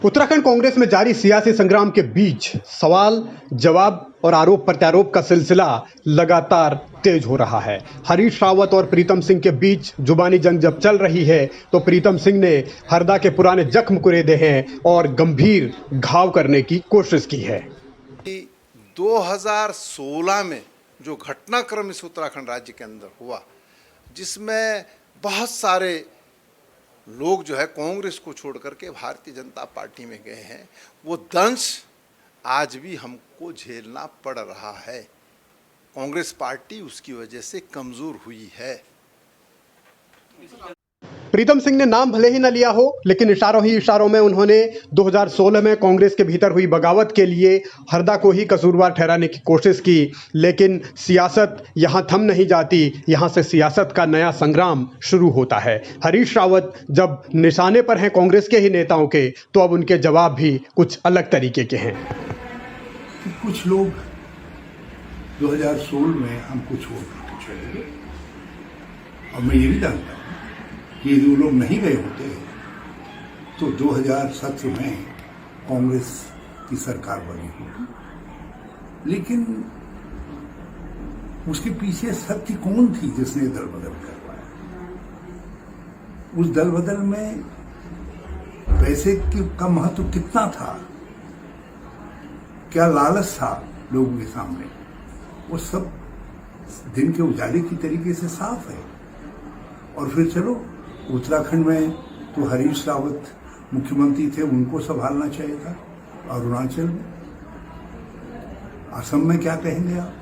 उत्तराखंड कांग्रेस में जारी सियासी संग्राम के बीच सवाल जवाब और आरोप प्रत्यारोप का सिलसिला लगातार तेज हो रहा है। हरीश रावत और प्रीतम सिंह के बीच जुबानी जंग जब चल रही है तो प्रीतम सिंह ने हरदा के पुराने जख्म कुरेदे हैं और गंभीर घाव करने की कोशिश की है। 2016 में जो घटनाक्रम इस उत्तराखंड राज्य के अंदर हुआ, जिसमें बहुत सारे लोग जो है कांग्रेस को छोड़ करके भारतीय जनता पार्टी में गए हैं, वो दंश आज भी हमको झेलना पड़ रहा है। कांग्रेस पार्टी उसकी वजह से कमजोर हुई है। प्रीतम सिंह ने नाम भले ही न लिया हो, लेकिन इशारों ही इशारों में उन्होंने 2016 में कांग्रेस के भीतर हुई बगावत के लिए हरदा को ही कसूरवार ठहराने की कोशिश की। लेकिन सियासत यहां थम नहीं जाती, यहां से सियासत का नया संग्राम शुरू होता है। हरीश रावत जब निशाने पर हैं कांग्रेस के ही नेताओं के, तो अब उनके जवाब भी कुछ अलग तरीके के हैं। कुछ लोग 2016 में हमको छोड़ करके चले गए, और मैं ये भी जानता हूँ कि यदि वो लोग नहीं गए होते तो 2017 में कांग्रेस की सरकार बनी होती। लेकिन उसके पीछे शक्ति कौन थी जिसने दल बदल करवाया? उस दल बदल में पैसे का महत्व कितना था, क्या लालच था लोगों के सामने, वो सब दिन के उजाले की तरीके से साफ है। और फिर चलो, उत्तराखंड में तो हरीश रावत मुख्यमंत्री थे, उनको संभालना चाहिए था। अरुणाचल में, असम में क्या कहेंगे आप?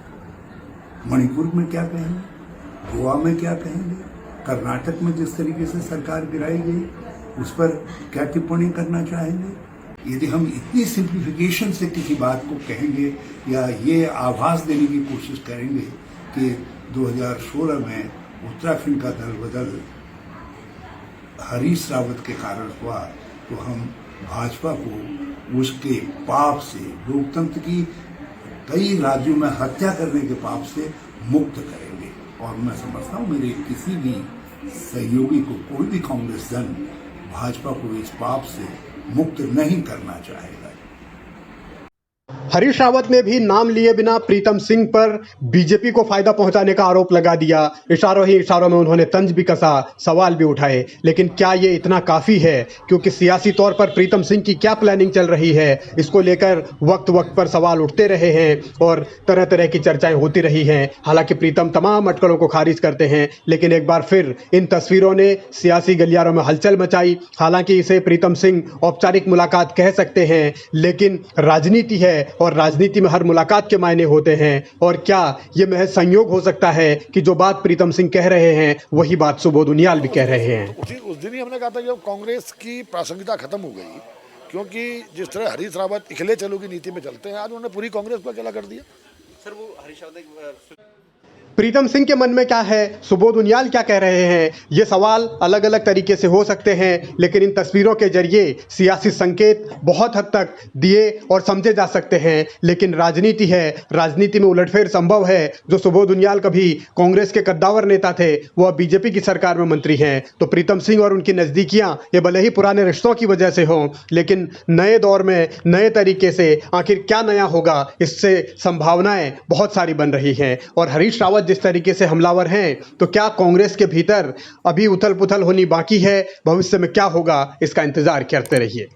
मणिपुर में क्या कहेंगे? गोवा में क्या कहेंगे? कर्नाटक में जिस तरीके से सरकार गिराई गई, उस पर क्या टिप्पणी करना चाहेंगे? यदि हम इतनी सिंप्लीफिकेशन से किसी बात को कहेंगे या ये आभास देने की कोशिश करेंगे कि 2016 में उत्तराखंड का दल बदल हरीश रावत के कारण हुआ, तो हम भाजपा को उसके पाप से, लोकतंत्र की कई राज्यों में हत्या करने के पाप से मुक्त करेंगे। और मैं समझता हूँ मेरे किसी भी सहयोगी को, कोई भी कांग्रेस दल भाजपा को इस पाप से मुक्त नहीं करना चाहेगा। हरीश रावत ने भी नाम लिए बिना प्रीतम सिंह पर बीजेपी को फायदा पहुंचाने का आरोप लगा दिया। इशारों ही इशारों में उन्होंने तंज भी कसा, सवाल भी उठाए। लेकिन क्या ये इतना काफी है? क्योंकि सियासी तौर पर प्रीतम सिंह की क्या प्लानिंग चल रही है, इसको लेकर वक्त वक्त पर सवाल उठते रहे हैं और तरह तरह की चर्चाएं होती रही हैं। हालांकि प्रीतम तमाम अटकलों को खारिज करते हैं, लेकिन एक बार फिर इन तस्वीरों ने सियासी गलियारों में हलचल मचाई। हालांकि इसे प्रीतम सिंह औपचारिक मुलाकात कह सकते हैं, लेकिन राजनीति है और राजनीति में हर मुलाकात के मायने होते हैं। और क्या यह महज संयोग हो सकता है कि जो बात प्रीतम सिंह कह रहे हैं वही बात सुबोध उनियाल भी कह रहे हैं? उस दिन ही हमने कहा था कि कांग्रेस की प्रासंगिकता खत्म हो गई, क्योंकि जिस तरह हरीश रावत अकेले चलो की नीति में चलते हैं, आज उन्होंने पूरी कांग्रेस को अकेला कर दिया। सर, वो हरीश रावत प्रीतम सिंह के मन में क्या है, सुबोध उनियाल क्या कह रहे हैं, ये सवाल अलग अलग तरीके से हो सकते हैं। लेकिन इन तस्वीरों के जरिए सियासी संकेत बहुत हद तक दिए और समझे जा सकते हैं। लेकिन राजनीति है, राजनीति में उलटफेर संभव है। जो सुबोध उनियाल कभी कांग्रेस के कद्दावर नेता थे, वो अब बीजेपी की सरकार में मंत्री हैं। तो प्रीतम सिंह और उनकी नज़दीकियां ये भले ही पुराने रिश्तों की वजह से हों, लेकिन नए दौर में नए तरीके से आखिर क्या नया होगा, इससे संभावनाएं बहुत सारी बन रही हैं। और हरीश रावत जिस तरीके से हमलावर हैं, तो क्या कांग्रेस के भीतर अभी उथल पुथल होनी बाकी है? भविष्य में क्या होगा, इसका इंतजार करते रहिए।